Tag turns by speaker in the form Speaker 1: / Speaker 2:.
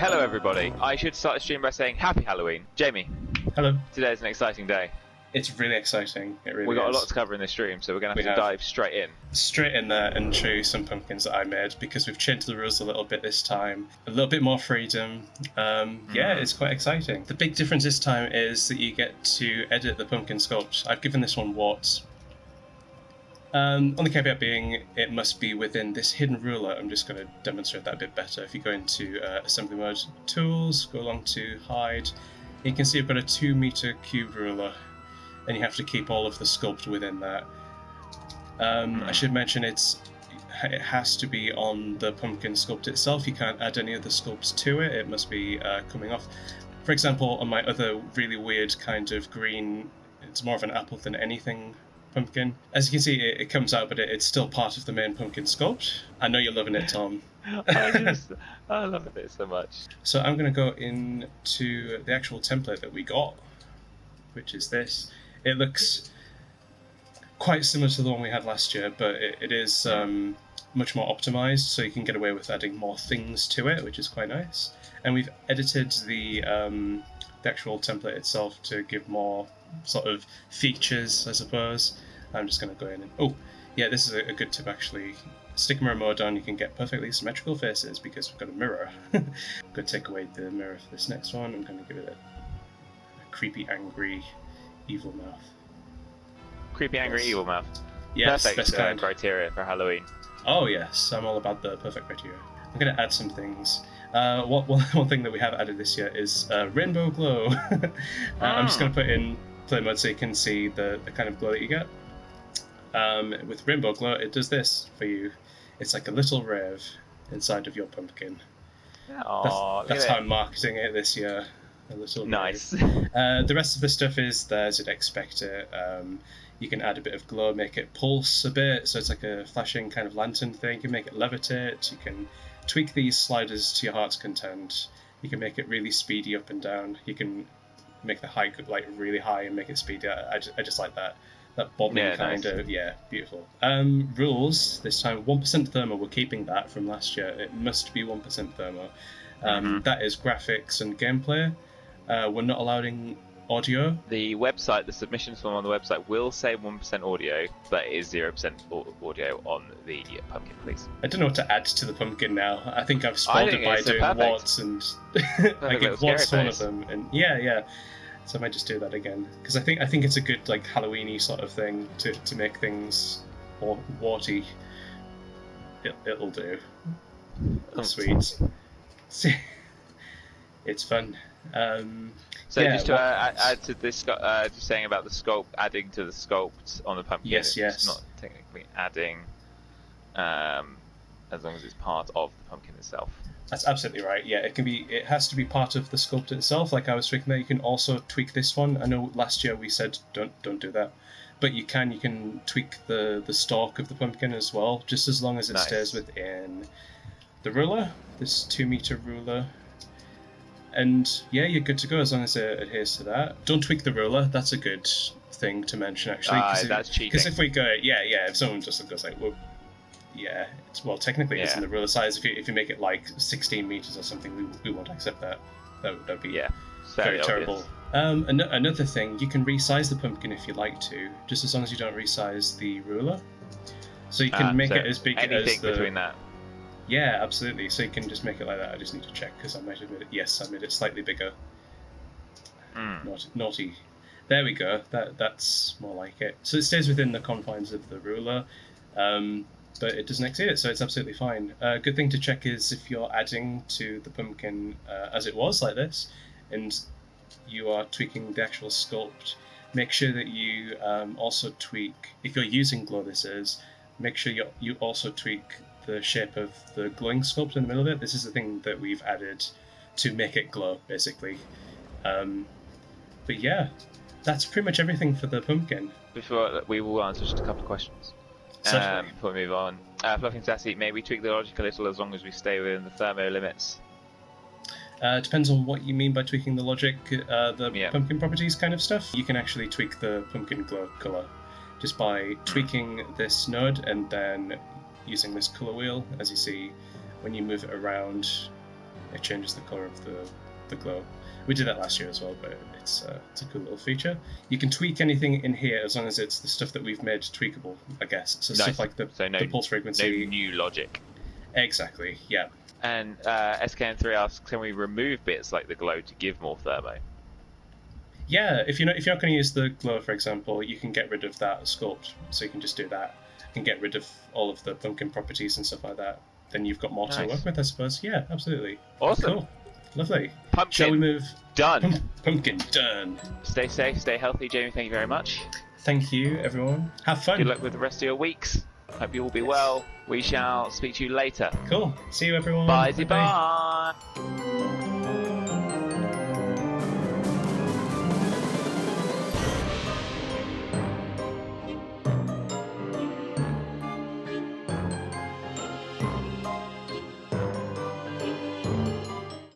Speaker 1: Hello everybody. I should start the stream by saying Happy Halloween. Jamie.
Speaker 2: Hello.
Speaker 1: Today's an exciting day.
Speaker 2: It's really exciting. It really
Speaker 1: We've got
Speaker 2: is.
Speaker 1: a lot to cover in this stream, so we're going to have to dive straight in.
Speaker 2: Straight in there and show you some pumpkins that I made, because we've changed the rules a little bit this time. A little bit more freedom. Yeah, it's quite exciting. The big difference this time is that you get to edit the pumpkin sculpt. I've given this one warts. Only caveat being, it must be within this hidden ruler. I'm just going to demonstrate that a bit better. If you go into assembly mode, tools, go along to hide, you can see I've got a 2 meter cube ruler, and you have to keep all of the sculpt within that. I should mention it has to be on the pumpkin sculpt itself. You can't add any other sculpts to it. It must be coming off. For example, on my other really weird kind of green, it's more of an apple than anything pumpkin. As you can see, it comes out, but it's still part of the main pumpkin sculpt. I know you're loving it, Tom.
Speaker 1: I love it so much.
Speaker 2: So I'm going to go into the actual template that we got, which is this. It looks quite similar to the one we had last year, but it is much more optimized, so you can get away with adding more things to it, which is quite nice. And we've edited the actual template itself to give more sort of features, I suppose. I'm just going to go in and... Oh, yeah, this is a good tip, actually. Stick mirror mode on, you can get perfectly symmetrical faces because we've got a mirror. I'm going to take away the mirror for this next one. I'm going to give it a creepy, angry, evil mouth.
Speaker 1: Creepy, angry, evil mouth.
Speaker 2: Yes,
Speaker 1: perfect criteria for Halloween.
Speaker 2: Oh, yes, I'm all about the perfect criteria. I'm going to add some things. One thing that we have added this year is rainbow glow. I'm just going to put in play mode so you can see the kind of glow that you get. With rainbow glow, it does this for you. It's like a little rave inside of your pumpkin.
Speaker 1: Aww,
Speaker 2: that's how I'm marketing it this year. A little
Speaker 1: nice.
Speaker 2: The rest of the stuff is there as you'd expect it. You can add a bit of glow, make it pulse a bit, so it's like a flashing kind of lantern thing. You can make it levitate. You can tweak these sliders to your heart's content. You can make it really speedy up and down. You can make the high like really high and make it speedy. I just like that bobbing kind of, beautiful. Rules this time: 1% thermo. We're keeping that from last year. It must be 1% thermo. That is graphics and gameplay. We're not allowing audio.
Speaker 1: The website, the submissions form on the website will say 1% audio, but it is 0% audio on the pumpkin, please.
Speaker 2: I don't know what to add to the pumpkin now. I think I've spoiled it by doing warts, and I give warts one of them, and yeah. So I might just do that again, because I think it's a good like Halloween-y sort of thing to make things warty. It'll do. Sweet. It's fun.
Speaker 1: So just to add to this, just saying about the sculpt, adding to the sculpt on the pumpkin.
Speaker 2: Yes.
Speaker 1: It's not technically adding, as long as it's part of the pumpkin itself. That's
Speaker 2: absolutely right. Yeah, it has to be part of the sculpt itself. Like I was tweaking there, you can also tweak this one. I know last year we said don't do that, but you can tweak the stalk of the pumpkin as well, just as long as it stays within the ruler, this 2 meter ruler. And yeah, you're good to go as long as it adheres to that. Don't tweak the ruler. That's a good thing to mention, actually.
Speaker 1: That's cheating.
Speaker 2: Because if we go, if someone just goes like, well, technically it's in the ruler size. If you make it like 16 meters or something, we won't accept that. That would be very terrible. Another thing, you can resize the pumpkin if you like to, just as long as you don't resize the ruler. So you can make it as big as the...
Speaker 1: between that.
Speaker 2: Yeah, absolutely. So you can just make it like that. I just need to check because I might have made it. Yes, I made it slightly bigger. Naughty. There we go. That's more like it. So it stays within the confines of the ruler, but it doesn't exceed it, so it's absolutely fine. Good thing to check is if you're adding to the pumpkin as it was like this, and you are tweaking the actual sculpt. Make sure that you also tweak, if you're using glow this is, make sure you also tweak the shape of the glowing sculpt in the middle of it. This is the thing that we've added to make it glow, basically. But yeah, that's pretty much everything for the pumpkin.
Speaker 1: Before we will answer just a couple of questions. Before we move on. Fluffy and Sassy, may we tweak the logic a little as long as we stay within the thermo limits?
Speaker 2: Depends on what you mean by tweaking the logic, pumpkin properties kind of stuff. You can actually tweak the pumpkin glow color just by tweaking this node and then using this color wheel. As you see, when you move it around, it changes the color of the glow. We did that last year as well, but it's a cool little feature. You can tweak anything in here as long as it's the stuff that we've made tweakable, I guess. So
Speaker 1: Nice.
Speaker 2: stuff like the pulse frequency.
Speaker 1: No new logic.
Speaker 2: Exactly, yeah.
Speaker 1: And SKN3 asks, can we remove bits like the glow to give more thermo?
Speaker 2: Yeah, if you're not going to use the glow, for example, you can get rid of that sculpt. So you can just do that and get rid of all of the pumpkin properties and stuff like that. Then you've got more to work with, I suppose. Yeah, absolutely.
Speaker 1: Awesome.
Speaker 2: Cool. Lovely.
Speaker 1: Pumpkin.
Speaker 2: Shall we move?
Speaker 1: Done.
Speaker 2: Pumpkin done.
Speaker 1: Stay safe, stay healthy, Jamie. Thank you very much.
Speaker 2: Thank you, everyone. Have fun.
Speaker 1: Good luck with the rest of your weeks. Hope you all be well. We shall speak to you later.
Speaker 2: Cool. See you, everyone.
Speaker 1: Bye. Bye.